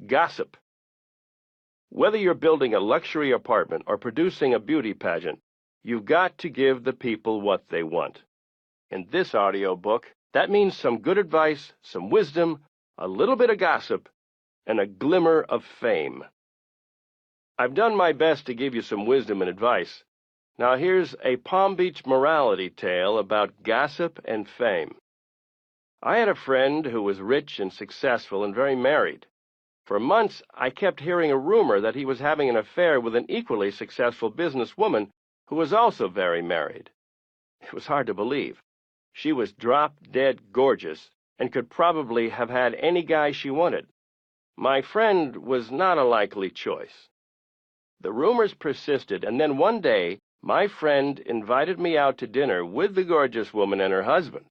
Gossip. Whether you're building a luxury apartment or producing a beauty pageant, you've got to give the people what they want. In this audiobook, that means some good advice, some wisdom, a little bit of gossip, and a glimmer of fame. I've done my best to give you some wisdom and advice. Now here's a Palm Beach morality tale about gossip and fame. I had a friend who was rich and successful and very married. For months, I kept hearing a rumor that he was having an affair with an equally successful businesswoman who was also very married. It was hard to believe. She was drop-dead gorgeous and could probably have had any guy she wanted. My friend was not a likely choice. The rumors persisted, and then one day, my friend invited me out to dinner with the gorgeous woman and her husband.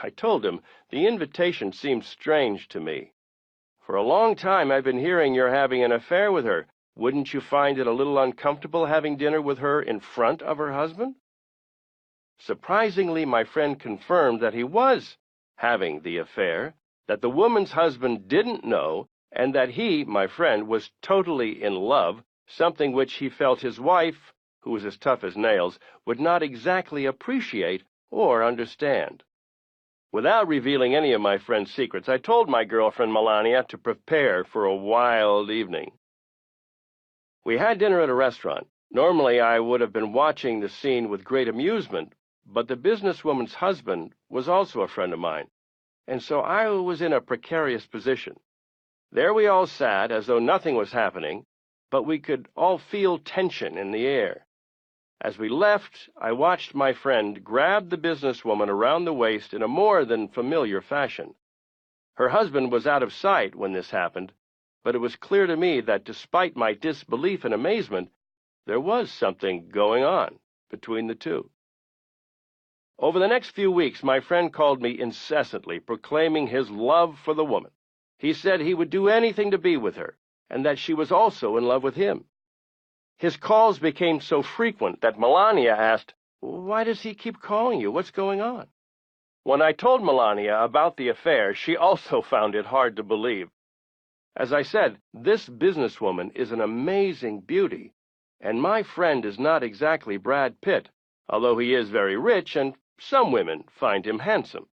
I told him the invitation seemed strange to me. For a long time I've been hearing you're having an affair with her. Wouldn't you find it a little uncomfortable having dinner with her in front of her husband? Surprisingly, my friend confirmed that he was having the affair, that the woman's husband didn't know, and that he, my friend, was totally in love, something which he felt his wife, who was as tough as nails, would not exactly appreciate or understand. Without revealing any of my friend's secrets, I told my girlfriend Melania to prepare for a wild evening. We had dinner at a restaurant. Normally, I would have been watching the scene with great amusement, but the businesswoman's husband was also a friend of mine, and so I was in a precarious position. There we all sat as though nothing was happening, but we could all feel tension in the air. As we left, I watched my friend grab the businesswoman around the waist in a more than familiar fashion. Her husband was out of sight when this happened, but it was clear to me that despite my disbelief and amazement, there was something going on between the two. Over the next few weeks, my friend called me incessantly, proclaiming his love for the woman. He said he would do anything to be with her, and that she was also in love with him. His calls became so frequent that Melania asked, "Why does he keep calling you? What's going on?" When I told Melania about the affair, she also found it hard to believe. As I said, this businesswoman is an amazing beauty, and my friend is not exactly Brad Pitt, although he is very rich and some women find him handsome.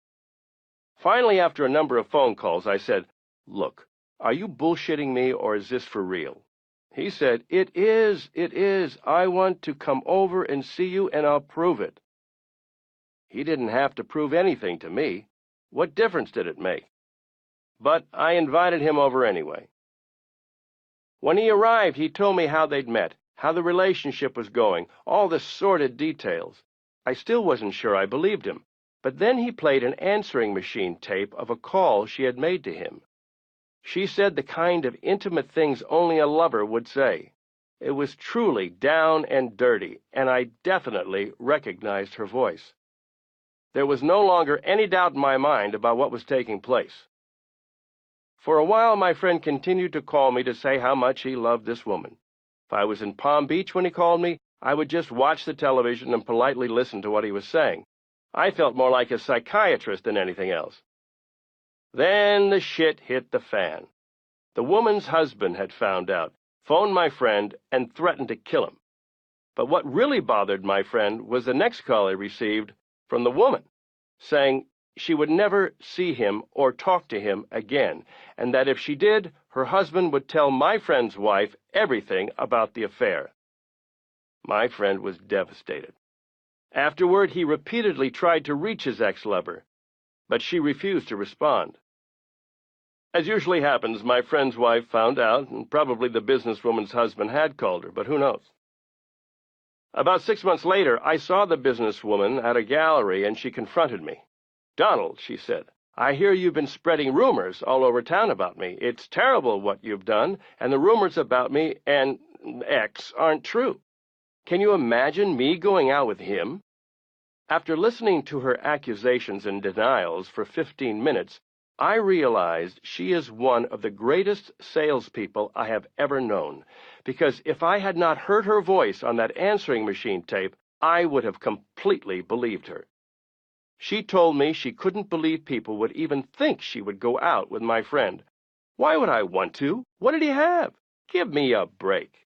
Finally, after a number of phone calls, I said, "Look, are you bullshitting me or is this for real?" He said, It is. I want to come over and see you, and I'll prove it." He didn't have to prove anything to me. What difference did it make? But I invited him over anyway. When he arrived, he told me how they'd met, how the relationship was going, all the sordid details. I still wasn't sure I believed him, but then he played an answering machine tape of a call she had made to him. She said the kind of intimate things only a lover would say. It was truly down and dirty, and I definitely recognized her voice. There was no longer any doubt in my mind about what was taking place. For a while, my friend continued to call me to say how much he loved this woman. If I was in Palm Beach when he called me, I would just watch the television and politely listen to what he was saying. I felt more like a psychiatrist than anything else. Then the shit hit the fan. The woman's husband had found out, phoned my friend, and threatened to kill him. But what really bothered my friend was the next call he received from the woman, saying she would never see him or talk to him again, and that if she did, her husband would tell my friend's wife everything about the affair. My friend was devastated. Afterward, he repeatedly tried to reach his ex-lover, but she refused to respond. As usually happens, my friend's wife found out, and probably the businesswoman's husband had called her, but who knows? About 6 months later, I saw the businesswoman at a gallery, and she confronted me. "Donald," she said, "I hear you've been spreading rumors all over town about me. It's terrible what you've done, and the rumors about me and X aren't true. Can you imagine me going out with him?" After listening to her accusations and denials for 15 minutes, I realized she is one of the greatest salespeople I have ever known, because if I had not heard her voice on that answering machine tape, I would have completely believed her. She told me she couldn't believe people would even think she would go out with my friend, Why would I want to? What did he have? Give me a break.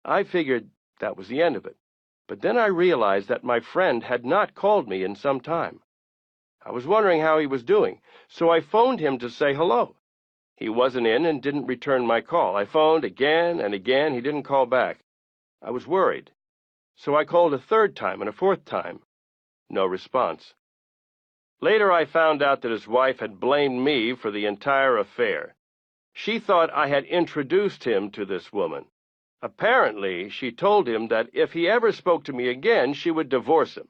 I figured that was the end of it. But then I realized that my friend had not called me in some time. I was wondering how he was doing, so I phoned him to say hello. He wasn't in and didn't return my call. I phoned again and again. He didn't call back. I was worried. So I called a third time and a fourth time. No response. Later I found out that his wife had blamed me for the entire affair. She thought I had introduced him to this woman. Apparently, she told him that if he ever spoke to me again, she would divorce him.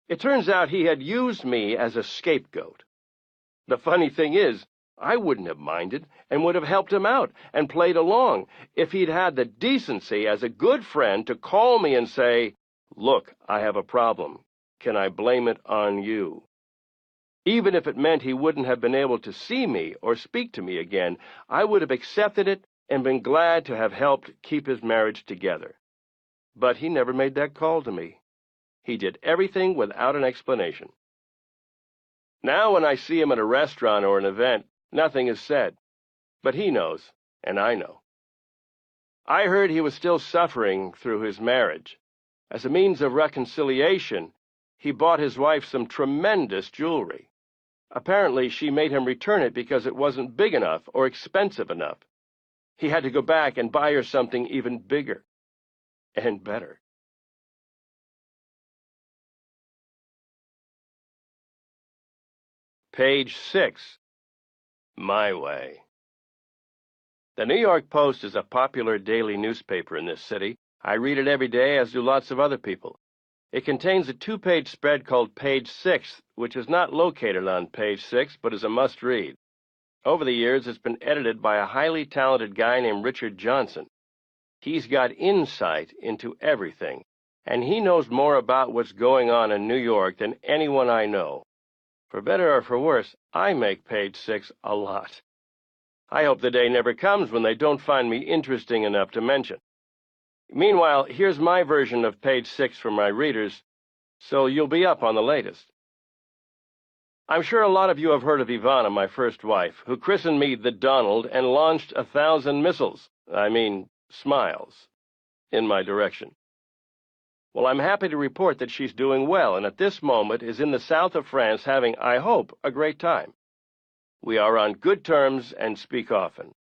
It turns out he had used me as a scapegoat. The funny thing is, I wouldn't have minded and would have helped him out and played along if he'd had the decency as a good friend to call me and say, "Look, I have a problem. Can I blame it on you?" Even if it meant he wouldn't have been able to see me or speak to me again, I would have accepted it and been glad to have helped keep his marriage together. But he never made that call to me. He did everything without an explanation. Now when I see him at a restaurant or an event, nothing is said. But he knows, and I know. I heard he was still suffering through his marriage. As a means of reconciliation, he bought his wife some tremendous jewelry. Apparently, she made him return it because it wasn't big enough or expensive enough. He had to go back and buy her something even bigger and better. Page 6. My Way. The New York Post is a popular daily newspaper in this city. I read it every day, as do lots of other people. It contains a 2-page spread called Page 6, which is not located on Page 6, but is a must-read. Over the years, it's been edited by a highly talented guy named Richard Johnson. He's got insight into everything, and he knows more about what's going on in New York than anyone I know. For better or for worse, I make Page 6 a lot. I hope the day never comes when they don't find me interesting enough to mention. Meanwhile, here's my version of Page 6 for my readers, so you'll be up on the latest. I'm sure a lot of you have heard of Ivana, my first wife, who christened me the Donald and launched 1,000 missiles, smiles, in my direction. Well, I'm happy to report that she's doing well, and at this moment is in the south of France having, I hope, a great time. We are on good terms and speak often.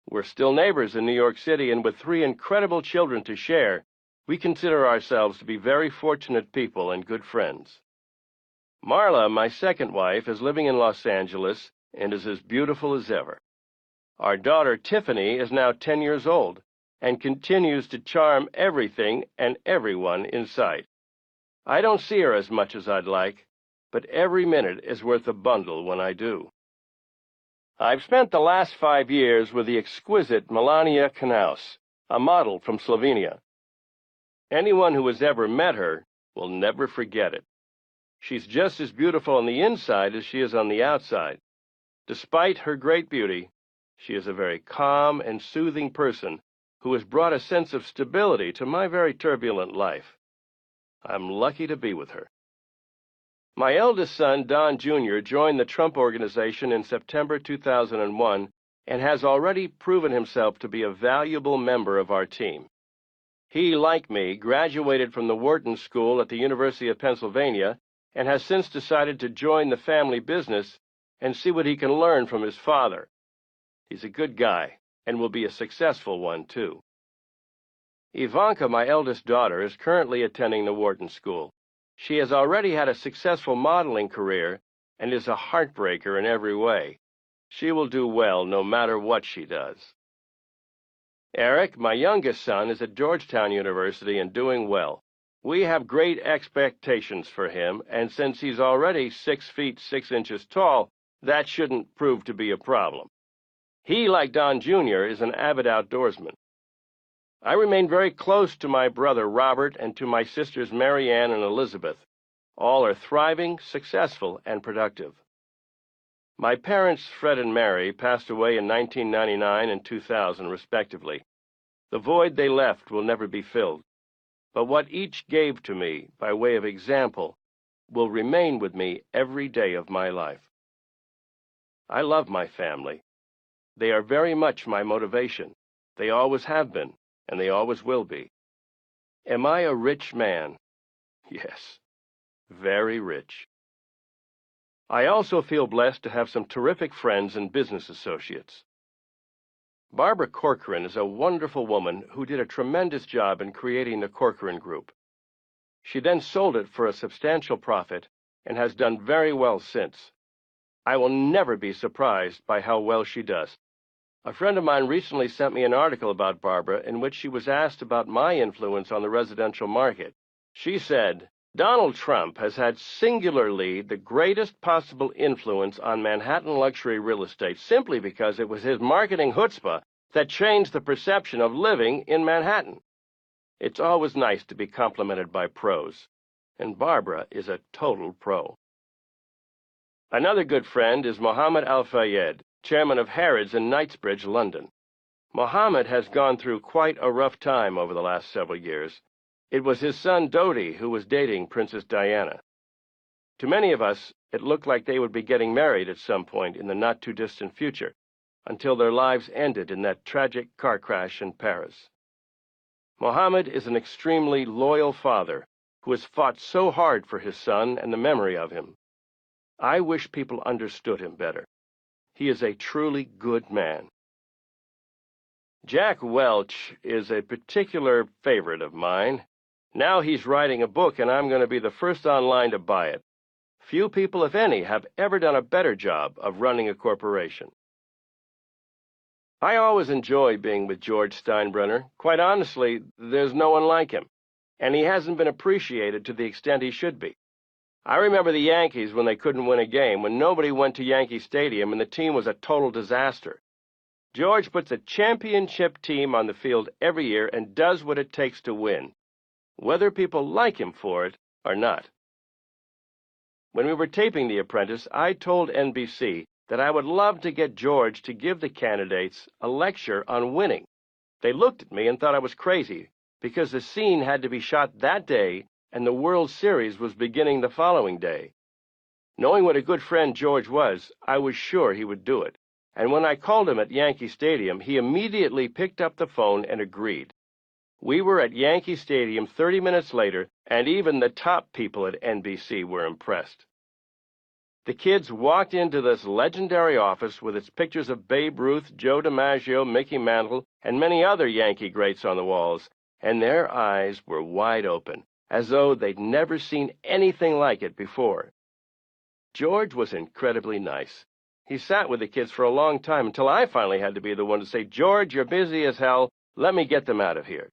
We're still neighbors in New York City, and with 3 incredible children to share, we consider ourselves to be very fortunate people and good friends. Marla, my second wife, is living in Los Angeles and is as beautiful as ever. Our daughter, Tiffany, is now 10 years old and continues to charm everything and everyone in sight. I don't see her as much as I'd like, but every minute is worth a bundle when I do. I've spent the last 5 years with the exquisite Melania Knaus, a model from Slovenia. Anyone who has ever met her will never forget it. She's just as beautiful on the inside as she is on the outside. Despite her great beauty, she is a very calm and soothing person who has brought a sense of stability to my very turbulent life. I'm lucky to be with her. My eldest son, Don Jr., joined the Trump Organization in September 2001 and has already proven himself to be a valuable member of our team. He, like me, graduated from the Wharton School at the University of Pennsylvania and has since decided to join the family business and see what he can learn from his father. He's a good guy and will be a successful one, too. Ivanka, my eldest daughter, is currently attending the Wharton School. She has already had a successful modeling career and is a heartbreaker in every way. She will do well no matter what she does. Eric, my youngest son, is at Georgetown University and doing well. We have great expectations for him, and since he's already 6 feet 6 inches tall, that shouldn't prove to be a problem. He, like Don Jr., is an avid outdoorsman. I remain very close to my brother Robert and to my sisters Mary Ann and Elizabeth. All are thriving, successful, and productive. My parents, Fred and Mary, passed away in 1999 and 2000, respectively. The void they left will never be filled, but what each gave to me by way of example will remain with me every day of my life. I love my family. They are very much my motivation. They always have been, and they always will be. Am I a rich man? Yes, very rich. I also feel blessed to have some terrific friends and business associates. Barbara Corcoran is a wonderful woman who did a tremendous job in creating the Corcoran Group. She then sold it for a substantial profit and has done very well since. I will never be surprised by how well she does. A friend of mine recently sent me an article about Barbara in which she was asked about my influence on the residential market. She said, "Donald Trump has had singularly the greatest possible influence on Manhattan luxury real estate simply because it was his marketing chutzpah that changed the perception of living in Manhattan." It's always nice to be complimented by pros, and Barbara is a total pro. Another good friend is Mohammed Al-Fayed, chairman of Harrods in Knightsbridge, London. Mohammed has gone through quite a rough time over the last several years. It was his son Dodi who was dating Princess Diana. To many of us, it looked like they would be getting married at some point in the not-too-distant future, until their lives ended in that tragic car crash in Paris. Mohammed is an extremely loyal father who has fought so hard for his son and the memory of him. I wish people understood him better. He is a truly good man. Jack Welch is a particular favorite of mine. Now he's writing a book, and I'm going to be the first online to buy it. Few people, if any, have ever done a better job of running a corporation. I always enjoy being with George Steinbrenner. Quite honestly, there's no one like him, and he hasn't been appreciated to the extent he should be. I remember the Yankees when they couldn't win a game, when nobody went to Yankee Stadium and the team was a total disaster. George puts a championship team on the field every year and does what it takes to win, whether people like him for it or not. When we were taping The Apprentice, I told NBC that I would love to get George to give the candidates a lecture on winning. They looked at me and thought I was crazy, because the scene had to be shot that day and the World Series was beginning the following day. Knowing what a good friend George was, I was sure he would do it. And when I called him at Yankee Stadium, he immediately picked up the phone and agreed. We were at Yankee Stadium 30 minutes later, and even the top people at NBC were impressed. The kids walked into this legendary office with its pictures of Babe Ruth, Joe DiMaggio, Mickey Mantle, and many other Yankee greats on the walls, and their eyes were wide open, as though they'd never seen anything like it before. George was incredibly nice. He sat with the kids for a long time until I finally had to be the one to say, "George, you're busy as hell. Let me get them out of here."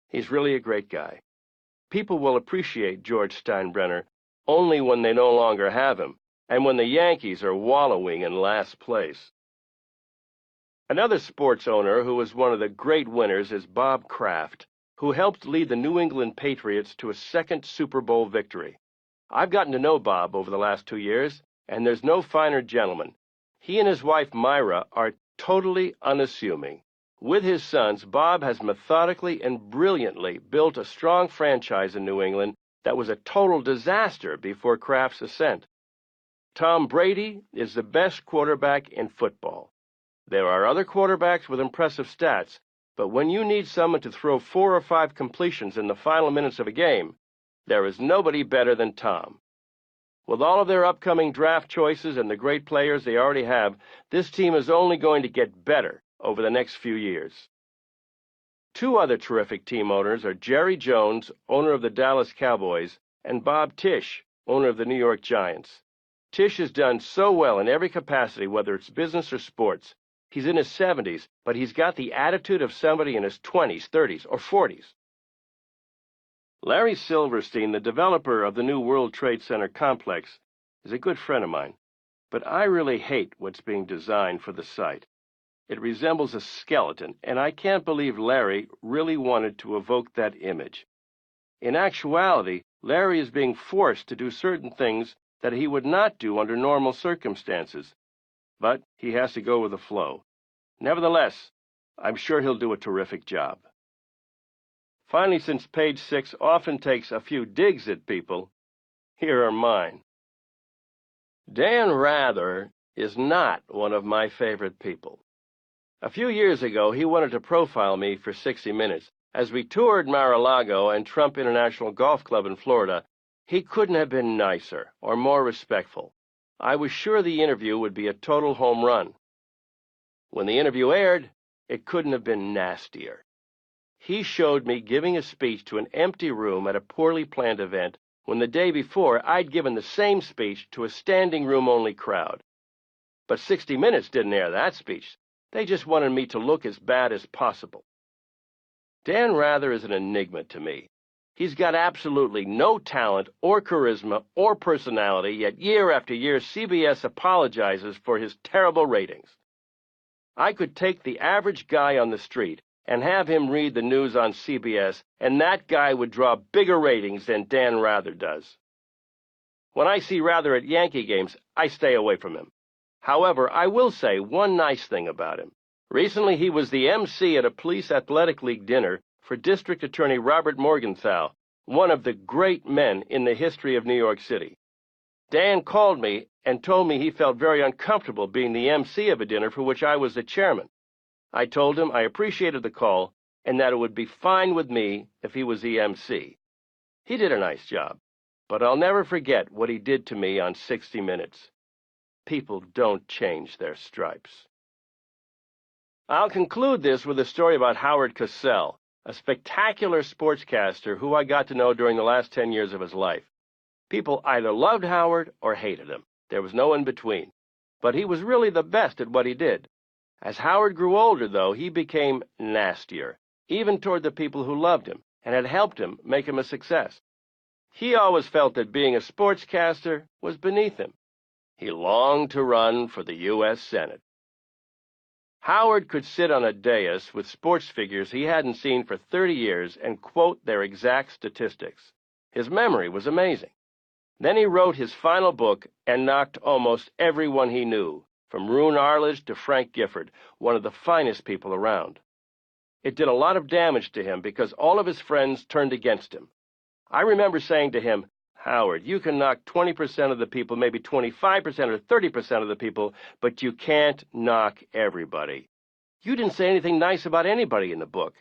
He's really a great guy. People will appreciate George Steinbrenner only when they no longer have him, and when the Yankees are wallowing in last place. Another sports owner who was one of the great winners is Bob Kraft, who helped lead the New England Patriots to a second Super Bowl victory. I've gotten to know Bob over the last 2 years, and there's no finer gentleman. He and his wife Myra are totally unassuming. With his sons, Bob has methodically and brilliantly built a strong franchise in New England that was a total disaster before Kraft's ascent. Tom Brady is the best quarterback in football. There are other quarterbacks with impressive stats, but when you need someone to throw 4 or 5 completions in the final minutes of a game, there is nobody better than Tom. With all of their upcoming draft choices and the great players they already have, this team is only going to get better over the next few years. 2 other terrific team owners are Jerry Jones, owner of the Dallas Cowboys, and Bob Tisch, owner of the New York Giants. Tisch has done so well in every capacity, whether it's business or sports. He's in his 70s, but he's got the attitude of somebody in his 20s, 30s, or 40s. Larry Silverstein, the developer of the new World Trade Center complex, is a good friend of mine, but I really hate what's being designed for the site. It resembles a skeleton, and I can't believe Larry really wanted to evoke that image. In actuality, Larry is being forced to do certain things that he would not do under normal circumstances, but he has to go with the flow. Nevertheless, I'm sure he'll do a terrific job. Finally, since page 6 often takes a few digs at people, here are mine. Dan Rather is not one of my favorite people. A few years ago, he wanted to profile me for 60 Minutes. As we toured Mar-a-Lago and Trump International Golf Club in Florida, he couldn't have been nicer or more respectful. I was sure the interview would be a total home run. When the interview aired, it couldn't have been nastier. He showed me giving a speech to an empty room at a poorly planned event when the day before I'd given the same speech to a standing room-only crowd. But 60 Minutes didn't air that speech. They just wanted me to look as bad as possible. Dan Rather is an enigma to me. He's got absolutely no talent or charisma or personality, yet year after year CBS apologizes for his terrible ratings. I could take the average guy on the street and have him read the news on CBS, and that guy would draw bigger ratings than Dan Rather does. When I see Rather at Yankee games, I stay away from him. However, I will say one nice thing about him. Recently, he was the MC at a Police Athletic League dinner for District Attorney Robert Morgenthau, one of the great men in the history of New York City. Dan called me and told me he felt very uncomfortable being the MC of a dinner for which I was the chairman. I told him I appreciated the call and that it would be fine with me if he was the MC. He did a nice job, but I'll never forget what he did to me on 60 Minutes. People don't change their stripes. I'll conclude this with a story about Howard Cosell, a spectacular sportscaster who I got to know during the last 10 years of his life. People either loved Howard or hated him. There was no in between. But he was really the best at what he did. As Howard grew older, though, he became nastier, even toward the people who loved him and had helped him make him a success. He always felt that being a sportscaster was beneath him. He longed to run for the U.S. Senate. Howard could sit on a dais with sports figures he hadn't seen for 30 years and quote their exact statistics. His memory was amazing. Then he wrote his final book and knocked almost everyone he knew, from Roone Arledge to Frank Gifford, one of the finest people around. It did a lot of damage to him because all of his friends turned against him. I remember saying to him, "Howard, you can knock 20% of the people, maybe 25% or 30% of the people, but you can't knock everybody. You didn't say anything nice about anybody in the book.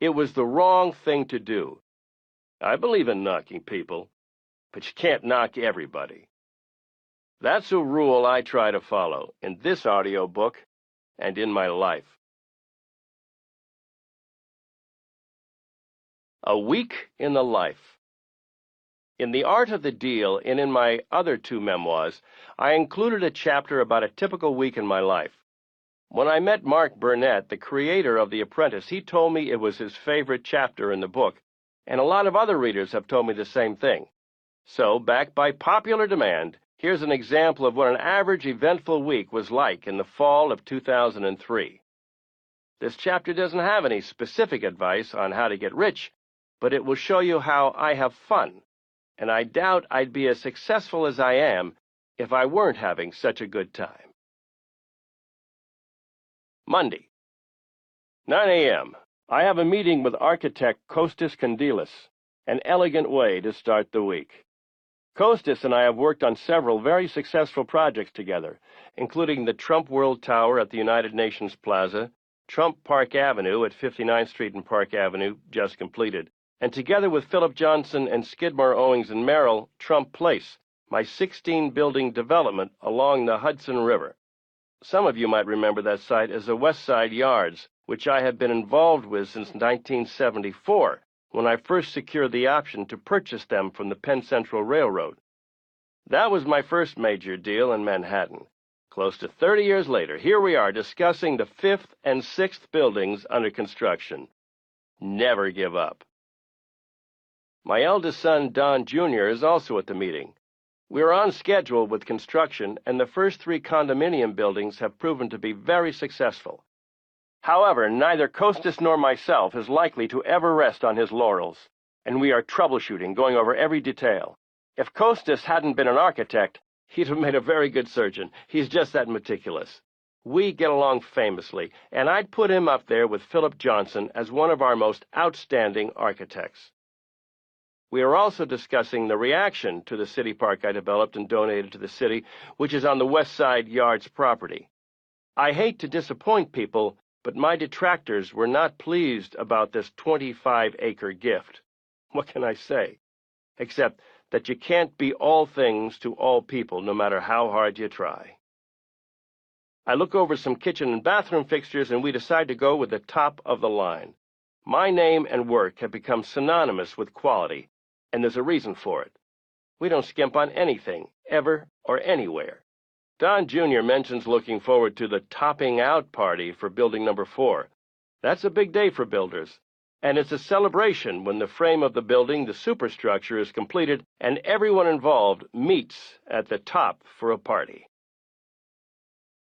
It was the wrong thing to do. I believe in knocking people, but you can't knock everybody." That's a rule I try to follow in this audiobook and in my life. A Week in the Life. In The Art of the Deal and in my other two memoirs, I included a chapter about a typical week in my life. When I met Mark Burnett, the creator of The Apprentice, he told me it was his favorite chapter in the book, and a lot of other readers have told me the same thing. So, backed by popular demand, here's an example of what an average eventful week was like in the fall of 2003. This chapter doesn't have any specific advice on how to get rich, but it will show you how I have fun, and I doubt I'd be as successful as I am if I weren't having such a good time. Monday, 9 a.m. I have a meeting with architect Kostas Kondylis, an elegant way to start the week. Kostas and I have worked on several very successful projects together, including the Trump World Tower at the United Nations Plaza, Trump Park Avenue at 59th Street and Park Avenue, just completed, and together with Philip Johnson and Skidmore, Owings and Merrill, Trump Place, my 16-building development along the Hudson River. Some of you might remember that site as the West Side Yards, which I have been involved with since 1974, when I first secured the option to purchase them from the Penn Central Railroad. That was my first major deal in Manhattan. Close to 30 years later, here we are discussing the 5th and 6th buildings under construction. Never give up. My eldest son, Don Jr., is also at the meeting. We are on schedule with construction, and the first 3 condominium buildings have proven to be very successful. However, neither Kostas nor myself is likely to ever rest on his laurels, and we are troubleshooting, going over every detail. If Kostas hadn't been an architect, he'd have made a very good surgeon. He's just that meticulous. We get along famously, and I'd put him up there with Philip Johnson as one of our most outstanding architects. We are also discussing the reaction to the city park I developed and donated to the city, which is on the West Side Yards property. I hate to disappoint people, but my detractors were not pleased about this 25-acre gift. What can I say? Except that you can't be all things to all people, no matter how hard you try. I look over some kitchen and bathroom fixtures, and we decide to go with the top of the line. My name and work have become synonymous with quality, and there's a reason for it. We don't skimp on anything, ever or anywhere. Don Jr. mentions looking forward to the topping out party for building number 4. That's a big day for builders, and it's a celebration when the frame of the building, the superstructure, is completed and everyone involved meets at the top for a party.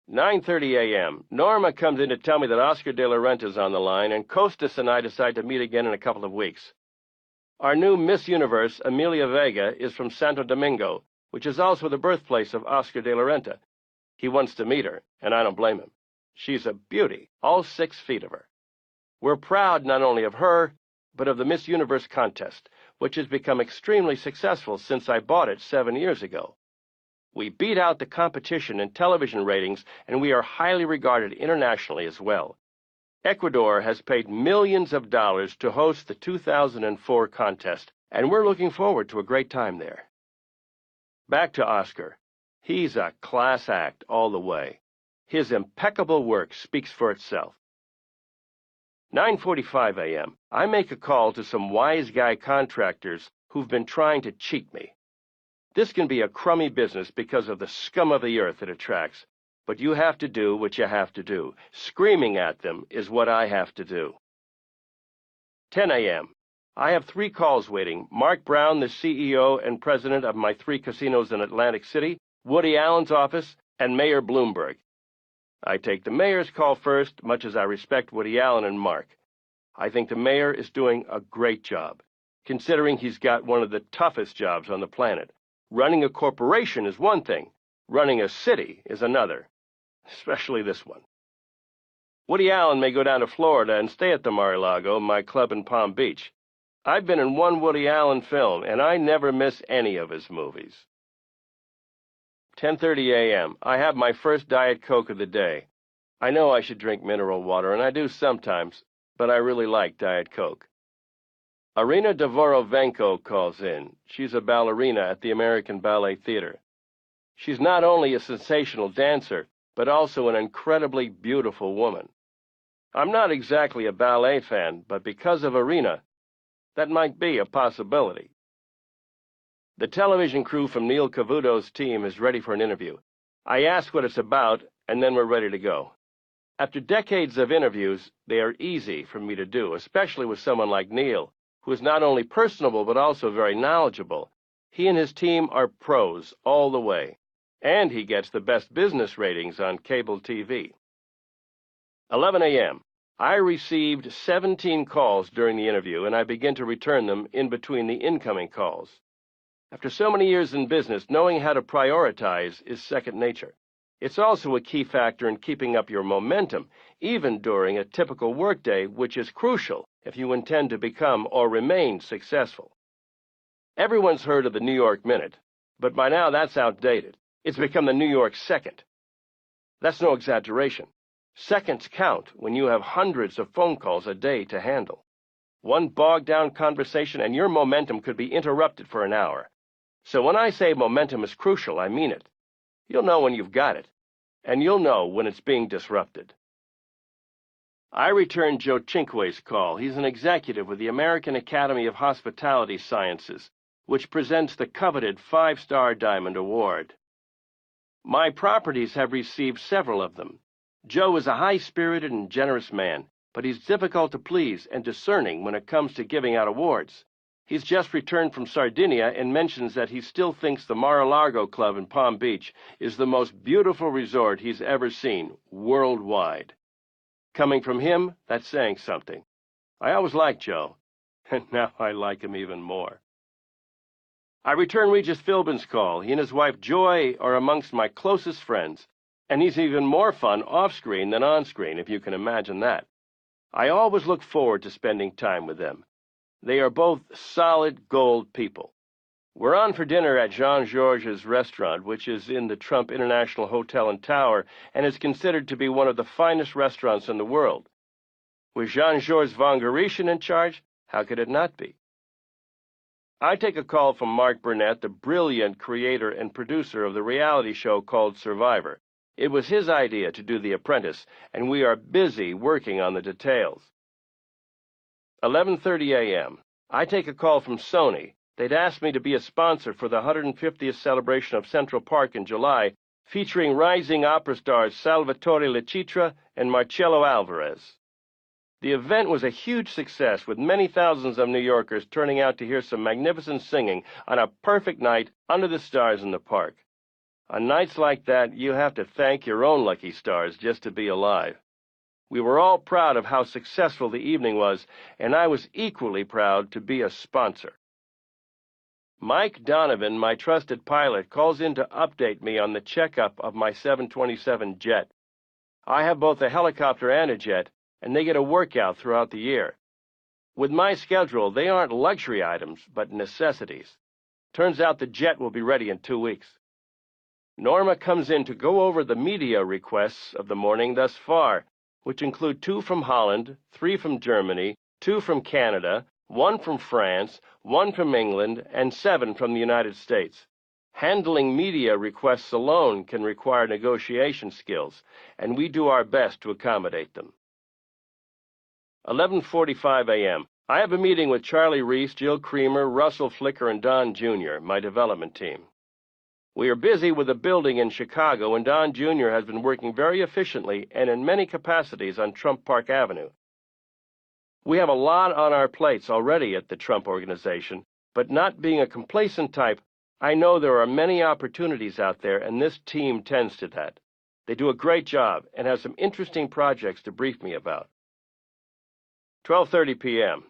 9:30 a.m. Norma comes in to tell me that Oscar de la Renta is on the line, and Costas and I decide to meet again in a couple of weeks. Our new Miss Universe, Amelia Vega, is from Santo Domingo, which is also the birthplace of Oscar de la Renta. He wants to meet her, and I don't blame him. She's a beauty, all 6 feet of her. We're proud not only of her, but of the Miss Universe contest, which has become extremely successful since I bought it 7 years ago. We beat out the competition in television ratings, and we are highly regarded internationally as well. Ecuador has paid millions of dollars to host the 2004 contest, and we're looking forward to a great time there. Back to Oscar. He's a class act all the way. His impeccable work speaks for itself. 9:45 a.m. I make a call to some wise guy contractors who've been trying to cheat me. This can be a crummy business because of the scum of the earth it attracts, but you have to do what you have to do. Screaming at them is what I have to do. 10 a.m. I have 3 calls waiting. Mark Brown, the CEO and president of my 3 casinos in Atlantic City, Woody Allen's office, and Mayor Bloomberg. I take the mayor's call first, much as I respect Woody Allen and Mark. I think the mayor is doing a great job, considering he's got one of the toughest jobs on the planet. Running a corporation is one thing. Running a city is another, especially this one. Woody Allen may go down to Florida and stay at the Mar-a-Lago, my club in Palm Beach. I've been in one Woody Allen film, and I never miss any of his movies. 10:30 a.m. I have my first Diet Coke of the day. I know I should drink mineral water, and I do sometimes, but I really like Diet Coke. Irina Dvorovenko calls in. She's a ballerina at the American Ballet Theater. She's not only a sensational dancer, but also an incredibly beautiful woman. I'm not exactly a ballet fan, but because of Irina, that might be a possibility. The television crew from Neil Cavuto's team is ready for an interview. I ask what it's about, and then we're ready to go. After decades of interviews, they are easy for me to do, especially with someone like Neil, who is not only personable but also very knowledgeable. He and his team are pros all the way, and he gets the best business ratings on cable TV. 11 a.m. I received 17 calls during the interview, and I begin to return them in between the incoming calls. After so many years in business, knowing how to prioritize is second nature. It's also a key factor in keeping up your momentum, even during a typical workday, which is crucial if you intend to become or remain successful. Everyone's heard of the New York Minute, but by now that's outdated. It's become the New York Second. That's no exaggeration. Seconds count when you have hundreds of phone calls a day to handle. One bogged-down conversation and your momentum could be interrupted for an hour. So when I say momentum is crucial, I mean it. You'll know when you've got it, and you'll know when it's being disrupted. I returned Joe Cinque's call. He's an executive with the American Academy of Hospitality Sciences, which presents the coveted 5-Star Diamond Award. My properties have received several of them. Joe is a high-spirited and generous man, but he's difficult to please and discerning when it comes to giving out awards. He's just returned from Sardinia and mentions that he still thinks the Mar-a-Lago Club in Palm Beach is the most beautiful resort he's ever seen, worldwide. Coming from him, that's saying something. I always liked Joe, and now I like him even more. I return Regis Philbin's call. He and his wife Joy are amongst my closest friends, and he's even more fun off-screen than on-screen, if you can imagine that. I always look forward to spending time with them. They are both solid gold people. We're on for dinner at Jean-Georges' restaurant, which is in the Trump International Hotel and Tower, and is considered to be one of the finest restaurants in the world. With Jean-Georges von Goerischen in charge, how could it not be? I take a call from Mark Burnett, the brilliant creator and producer of the reality show called Survivor. It was his idea to do The Apprentice, and we are busy working on the details. 11:30 a.m. I take a call from Sony. They'd asked me to be a sponsor for the 150th celebration of Central Park in July, featuring rising opera stars Salvatore Lecitra and Marcello Alvarez. The event was a huge success, with many thousands of New Yorkers turning out to hear some magnificent singing on a perfect night under the stars in the park. On nights like that, you have to thank your own lucky stars just to be alive. We were all proud of how successful the evening was, and I was equally proud to be a sponsor. Mike Donovan, my trusted pilot, calls in to update me on the checkup of my 727 jet. I have both a helicopter and a jet, and they get a workout throughout the year. With my schedule, they aren't luxury items, but necessities. Turns out the jet will be ready in 2 weeks. Norma comes in to go over the media requests of the morning thus far, which include 2 from Holland, 3 from Germany, 2 from Canada, 1 from France, 1 from England, and 7 from the United States. Handling media requests alone can require negotiation skills, and we do our best to accommodate them. 11:45 a.m. I have a meeting with Charlie Reese, Jill Creamer, Russell Flicker, and Don Jr., my development team. We are busy with a building in Chicago, and Don Jr. has been working very efficiently and in many capacities on Trump Park Avenue. We have a lot on our plates already at the Trump Organization, but not being a complacent type, I know there are many opportunities out there, and this team tends to that. They do a great job and have some interesting projects to brief me about. 12:30 p.m.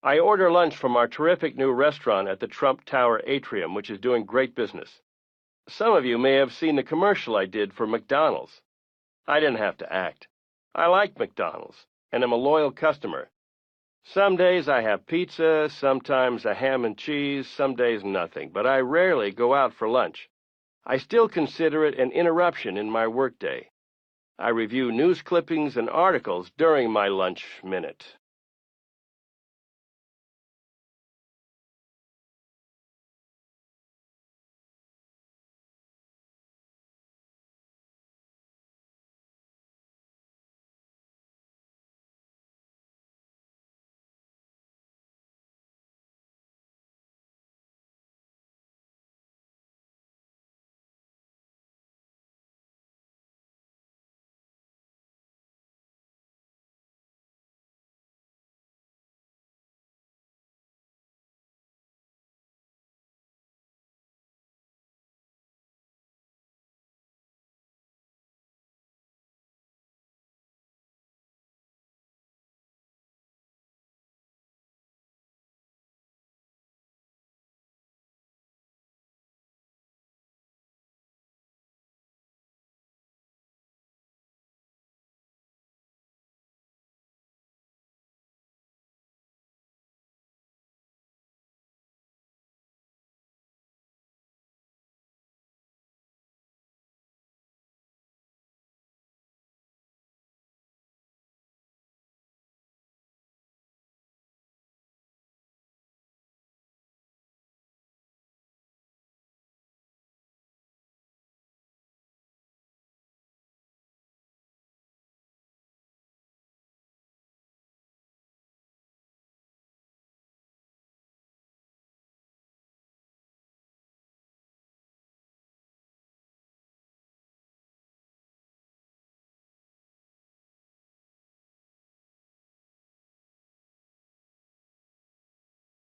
I order lunch from our terrific new restaurant at the Trump Tower Atrium, which is doing great business. Some of you may have seen the commercial I did for McDonald's. I didn't have to act. I like McDonald's, and am a loyal customer. Some days I have pizza, sometimes a ham and cheese, some days nothing, but I rarely go out for lunch. I still consider it an interruption in my workday. I review news clippings and articles during my lunch minute.